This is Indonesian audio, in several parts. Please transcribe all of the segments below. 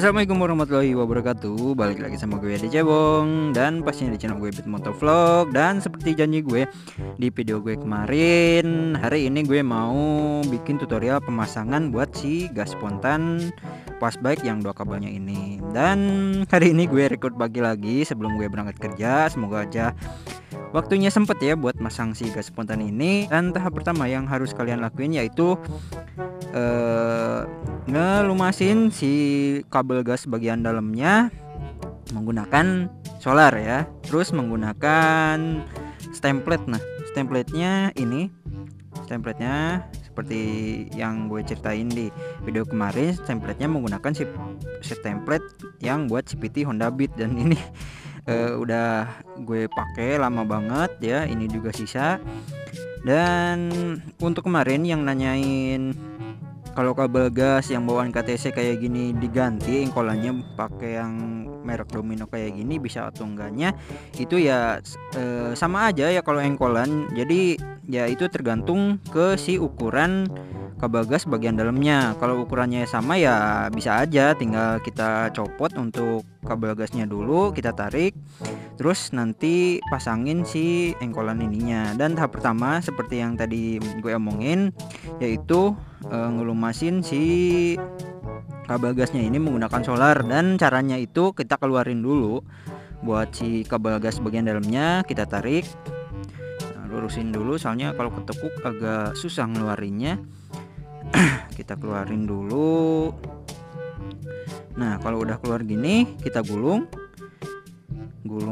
Assalamualaikum warahmatullahi wabarakatuh. Balik lagi sama gue di Cebong, dan pastinya di channel gue Beat Motovlog. Dan seperti janji gue di video gue kemarin, hari ini gue mau bikin tutorial pemasangan buat si gas spontan pas bike yang dua kabelnya ini. Dan hari ini gue record pagi lagi sebelum gue berangkat kerja. Semoga aja waktunya sempet ya buat masang si gas spontan ini. Dan tahap pertama yang harus kalian lakuin yaitu ngelumasin si kabel gas bagian dalamnya menggunakan solar ya. Terus menggunakan stemplet. Nah, stempletnya ini, stempletnya seperti yang gue ceritain di video kemarin, stempletnya menggunakan si stemplet yang buat CVT Honda Beat. Dan ini udah gue pakai lama banget ya, ini juga sisa. Dan untuk kemarin yang nanyain kalau kabel gas yang bawaan KTC kayak gini diganti engkolannya pakai yang merek Domino kayak gini bisa atau enggaknya, itu ya sama aja ya kalau engkolan. Jadi ya itu tergantung ke si ukuran kabel gas bagian dalamnya. Kalau ukurannya sama ya bisa aja, tinggal kita copot untuk kabel gasnya dulu, kita tarik, terus nanti pasangin si engkolan ininya. Dan tahap pertama seperti yang tadi gue omongin, yaitu ngelumasin si kabel gasnya ini menggunakan solar. Dan caranya itu kita keluarin dulu buat si kabel gas bagian dalamnya, kita tarik, lurusin dulu soalnya kalau ketekuk agak susah ngeluarinnya. Kita keluarin dulu. Nah, kalau udah keluar gini kita gulung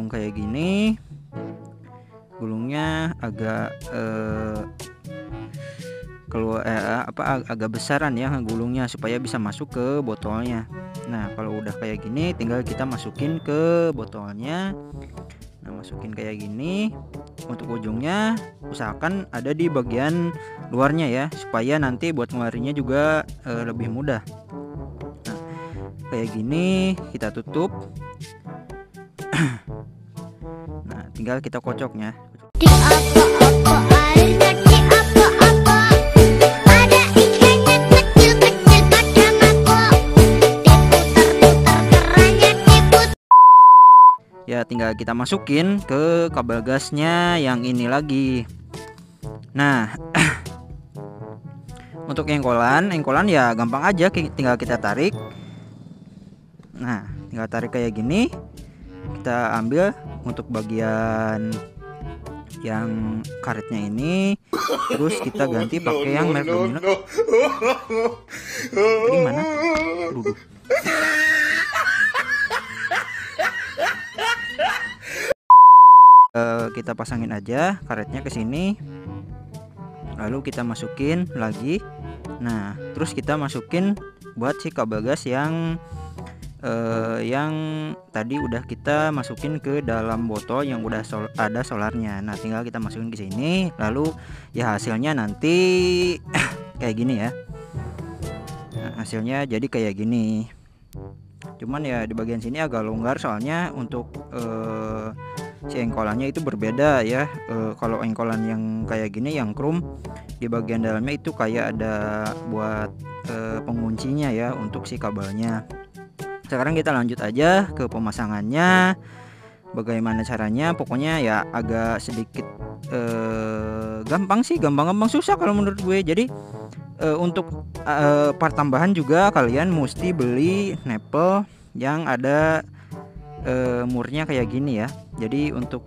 kayak gini. Gulungnya agak agak besaran ya gulungnya supaya bisa masuk ke botolnya. Nah, kalau udah kayak gini tinggal kita masukin ke botolnya. Nah, masukin kayak gini. Untuk ujungnya usahakan ada di bagian luarnya ya, supaya nanti buat ngeluarinnya juga lebih mudah. Nah, kayak gini kita tutup. Nah, tinggal kita kocoknya. Ya, tinggal kita masukin ke kabel gasnya yang ini lagi. Nah, untuk engkolan ya gampang aja, tinggal kita tarik. Nah, tinggal tarik kayak gini. Kita ambil untuk bagian yang karetnya ini, terus kita ganti pakai yang merek Domino. Gimana? Duduk. Kita pasangin aja karetnya ke sini, lalu kita masukin lagi. Nah, terus kita masukin buat si kabel gas yang tadi udah kita masukin ke dalam botol yang udah ada solarnya. Nah, tinggal kita masukin ke sini, lalu ya hasilnya nanti kayak gini ya. Nah, hasilnya jadi kayak gini. Cuman ya di bagian sini agak longgar soalnya untuk si engkolannya itu berbeda ya. Kalau engkolan yang kayak gini yang chrome, di bagian dalamnya itu kayak ada buat penguncinya ya untuk si kabelnya. Sekarang kita lanjut aja ke pemasangannya. Bagaimana caranya? Pokoknya ya agak sedikit gampang sih, gampang susah kalau menurut gue. Jadi untuk part tambahan juga kalian mesti beli nepel yang ada murnya kayak gini ya. Jadi untuk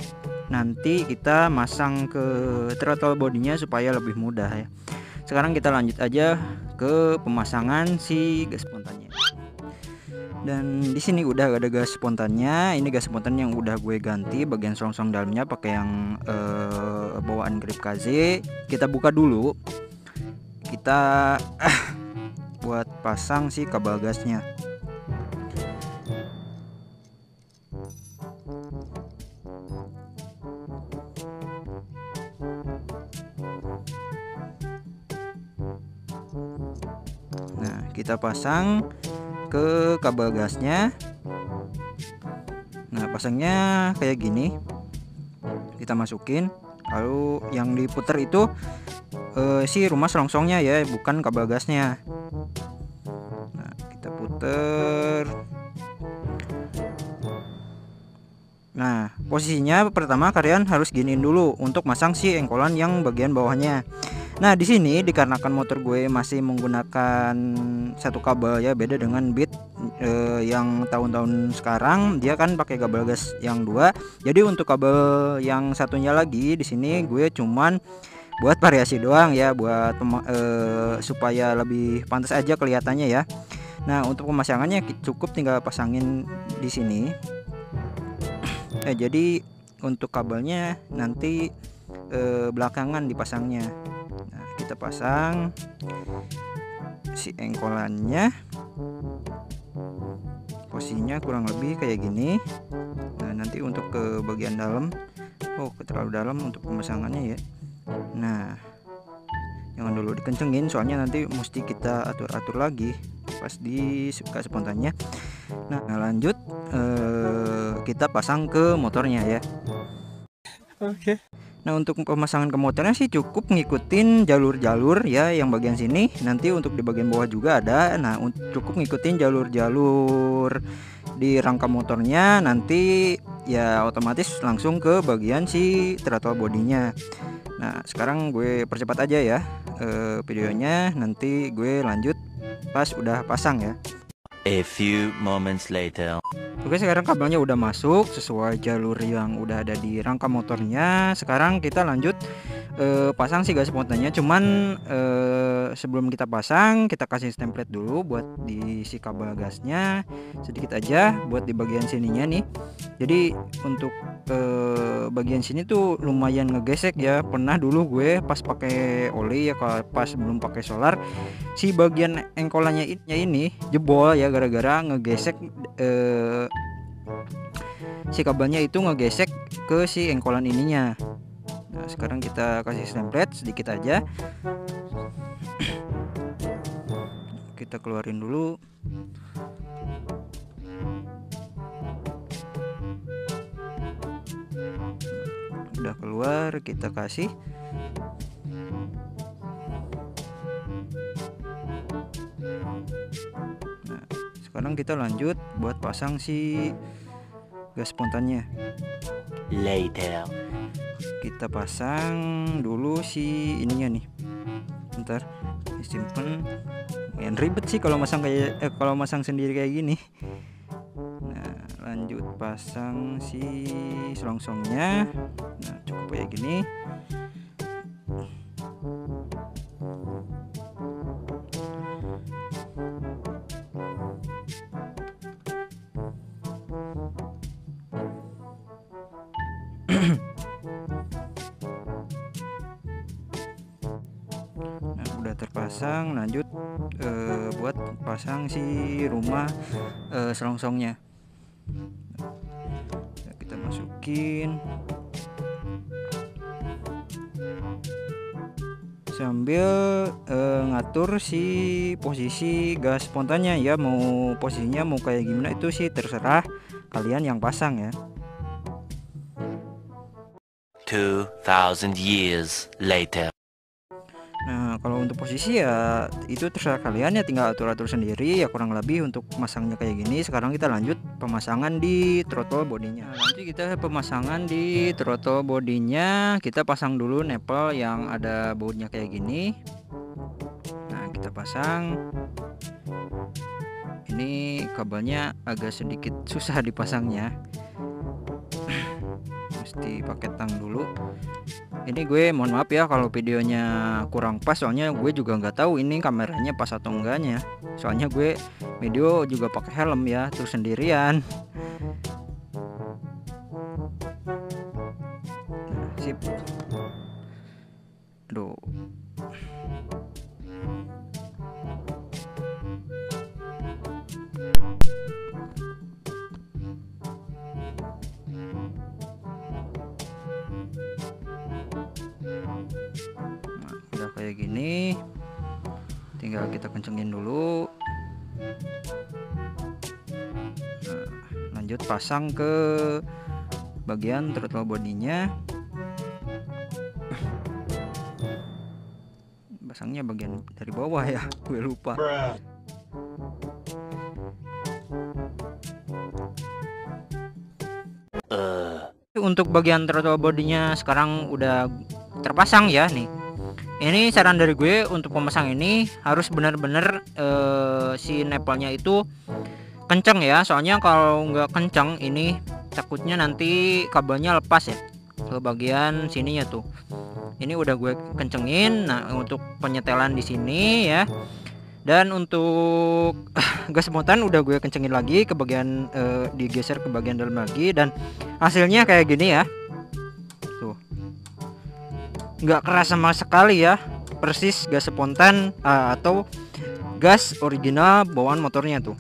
nanti kita masang ke throttle bodinya supaya lebih mudah ya. Sekarang kita lanjut aja ke pemasangan si gas spontannya. Dan di sini udah ada gas spontannya. Ini gas spontan yang udah gue ganti bagian selongsong dalamnya pakai yang bawaan grip KZ. Kita buka dulu. Kita buat pasang si kabel gasnya. Nah, kita pasang ke kabel gasnya. Nah, pasangnya kayak gini. Kita masukin, lalu yang diputar itu si rumah selongsongnya ya, bukan kabel gasnya. Nah, kita puter. Nah, posisinya pertama kalian harus giniin dulu untuk masang si engkolan yang bagian bawahnya. Nah, di sini dikarenakan motor gue masih menggunakan satu kabel ya, beda dengan Beat yang tahun-tahun sekarang dia kan pakai kabel gas yang dua. Jadi untuk kabel yang satunya lagi di sini gue cuman buat variasi doang ya, buat supaya lebih pantas aja kelihatannya ya. Nah, untuk pemasangannya cukup tinggal pasangin di sini. Jadi untuk kabelnya nanti belakangan dipasangnya. Nah, kita pasang si engkolannya, posisinya kurang lebih kayak gini. Nah, nanti untuk ke bagian dalam, terlalu dalam untuk pemasangannya ya. Nah, jangan dulu dikencengin, soalnya nanti mesti kita atur-atur lagi pas di gas spontannya. Nah, lanjut kita pasang ke motornya ya. Oke. Nah, untuk pemasangan ke motornya sih cukup ngikutin jalur-jalur ya, yang bagian sini. Nanti untuk di bagian bawah juga ada. Nah, cukup ngikutin jalur-jalur di rangka motornya, nanti ya otomatis langsung ke bagian si throttle bodinya. Nah, sekarang gue percepat aja ya videonya, nanti gue lanjut pas udah pasang ya. A few moments later. Oke, sekarang kabelnya udah masuk sesuai jalur yang udah ada di rangka motornya. Sekarang kita lanjut pasang si gas spontannya. Cuman sebelum kita pasang, kita kasih template dulu buat di si kabel gasnya sedikit aja buat di bagian sininya nih. Jadi untuk bagian sini tuh lumayan ngegesek ya. Pernah dulu gue pas pakai oli ya, pas belum pakai solar, si bagian engkolannya ini jebol ya, gara-gara ngegesek si kabelnya itu ngegesek ke si engkolan ininya. Nah, sekarang kita kasih template sedikit aja. Kita keluarin dulu. Udah keluar, kita kasih. Nah, sekarang kita lanjut buat pasang si gas spontannya. Later. Kita pasang dulu si ininya nih. Bentar, simpen. Lumayan ribet sih kalau masang kalau masang sendiri kayak gini. Nah, lanjut pasang si selongsongnya. Nah, cukup kayak gini. Nah, udah terpasang, lanjut buat pasang si rumah selongsongnya. Nah, kita masukin sambil ngatur si posisi gas spontannya ya, mau posisinya mau kayak gimana itu sih terserah kalian yang pasang ya. 2000 years later. Nah, kalau untuk posisi ya itu terserah kalian ya, tinggal atur-atur sendiri ya, kurang lebih untuk masangnya kayak gini. Sekarang kita lanjut pemasangan di throttle bodinya. Nah, nanti kita pemasangan di throttle bodinya, kita pasang dulu nepel yang ada bautnya kayak gini. Nah, kita pasang. Ini kabelnya agak sedikit susah dipasangnya. Mesti pakai tang dulu. Ini gue mohon maaf ya kalau videonya kurang pas, soalnya gue juga nggak tahu ini kameranya pas atau enggaknya. Soalnya gue video juga pakai helm ya, terus sendirian. Nah, sip. Aduh. Udah kayak gini, tinggal kita kencengin dulu. Nah, lanjut pasang ke bagian throttle bodinya. Pasangnya bagian dari bawah ya, gue lupa. untuk bagian throttle bodinya sekarang udah terpasang ya nih. Ini saran dari gue untuk pemasang ini harus benar-benar si nepelnya itu kenceng ya, soalnya kalau nggak kenceng ini takutnya nanti kabelnya lepas ya ke bagian sininya tuh. Ini udah gue kencengin. Nah untuk penyetelan di sini ya, dan untuk gas spontan udah gue kencengin lagi ke bagian digeser ke bagian dalam lagi, dan hasilnya kayak gini ya. Tuh, nggak keras sama sekali ya, persis gas spontan atau gas original bawaan motornya tuh.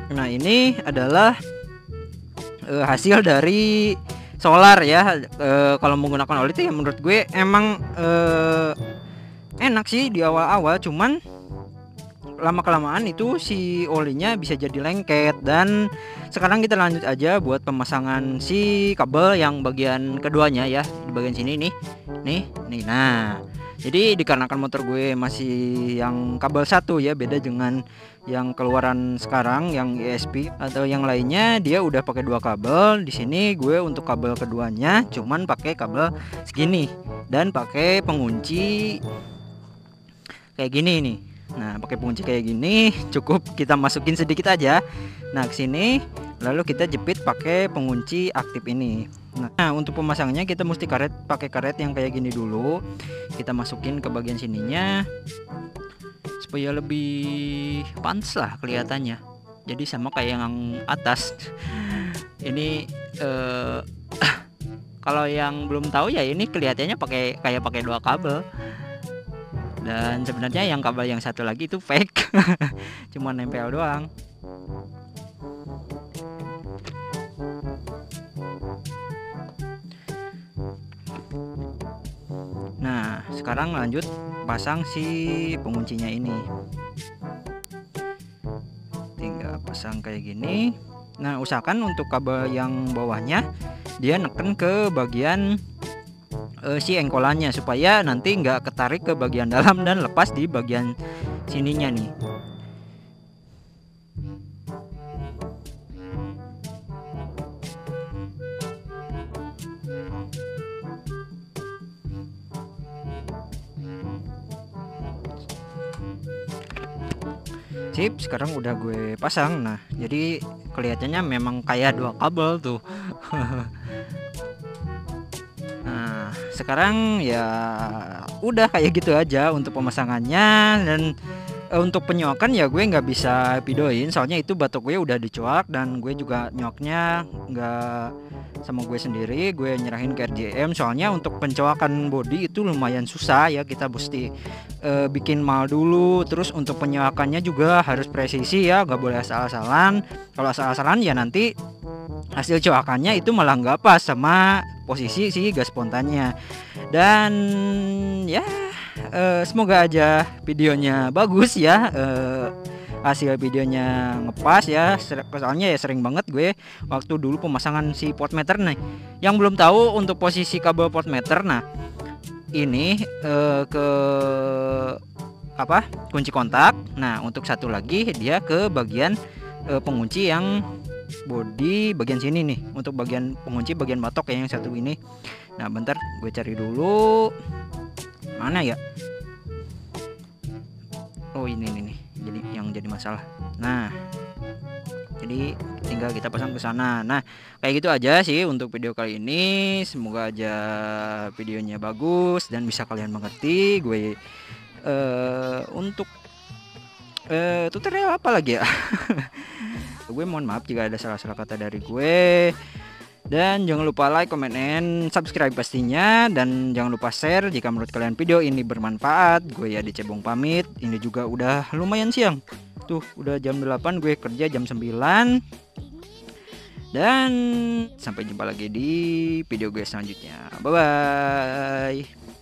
Nah ini adalah hasil dari solar ya. Kalau menggunakan oli itu ya menurut gue emang enak sih di awal-awal, cuman lama kelamaan itu si olinya bisa jadi lengket. Dan sekarang kita lanjut aja buat pemasangan si kabel yang bagian keduanya ya, di bagian sini nih. Nah jadi dikarenakan motor gue masih yang kabel satu ya, beda dengan yang keluaran sekarang yang ESP atau yang lainnya, dia udah pakai 2 kabel. Di sini gue untuk kabel keduanya cuman pakai kabel segini dan pakai pengunci kayak gini nih. Nah pakai pengunci kayak gini cukup kita masukin sedikit aja. Nah kesini lalu kita jepit pakai pengunci aktif ini. Nah untuk pemasangnya kita mesti pakai karet yang kayak gini dulu. Kita masukin ke bagian sininya supaya lebih pantas lah kelihatannya. Jadi sama kayak yang atas. Ini kalau yang belum tahu ya, ini kelihatannya kayak pakai 2 kabel. Dan sebenarnya yang kabel yang satu lagi itu fake. Cuma nempel doang. Nah sekarang lanjut pasang si penguncinya ini. Tinggal pasang kayak gini. Nah usahakan untuk kabel yang bawahnya dia neken ke bagian si engkolannya supaya nanti nggak ketarik ke bagian dalam dan lepas di bagian sininya nih. Sip, sekarang udah gue pasang. Nah jadi kelihatannya memang kayak 2 kabel tuh. Nah sekarang ya udah kayak gitu aja untuk pemasangannya. Dan untuk penyuakan ya gue nggak bisa videoin, soalnya itu batok gue udah dicuak dan gue juga nyuaknya nggak sama gue sendiri, gue nyerahin ke RJM. Soalnya untuk pencoakan body itu lumayan susah ya, kita mesti bikin mal dulu. Terus untuk penyuakannya juga harus presisi ya, nggak boleh asal-asalan. Kalau asal-asalan ya nanti hasil coakannya itu malah nggak pas sama posisi si gas spontannya. Dan ya semoga aja videonya bagus ya, hasil videonya ngepas ya. Soalnya ya sering banget gue waktu dulu pemasangan si potmeter nih. Yang belum tahu untuk posisi kabel potmeter, nah ini ke kunci kontak. Nah untuk satu lagi dia ke bagian pengunci yang body bagian sini nih, untuk bagian pengunci bagian batok ya yang satu ini. Nah bentar gue cari dulu mana ya. Oh ini nih jadi yang jadi masalah. Nah jadi tinggal kita pasang ke sana. Nah kayak gitu aja sih untuk video kali ini. Semoga aja videonya bagus dan bisa kalian mengerti. Gue untuk tutorial apa lagi ya. Gue mohon maaf jika ada salah-salah kata dari gue. Dan jangan lupa like, comment, and subscribe pastinya. Dan jangan lupa share jika menurut kalian video ini bermanfaat. Gue ya Cebong pamit. Ini juga udah lumayan siang. Tuh udah jam 8, gue kerja jam 9. Dan sampai jumpa lagi di video gue selanjutnya. Bye bye.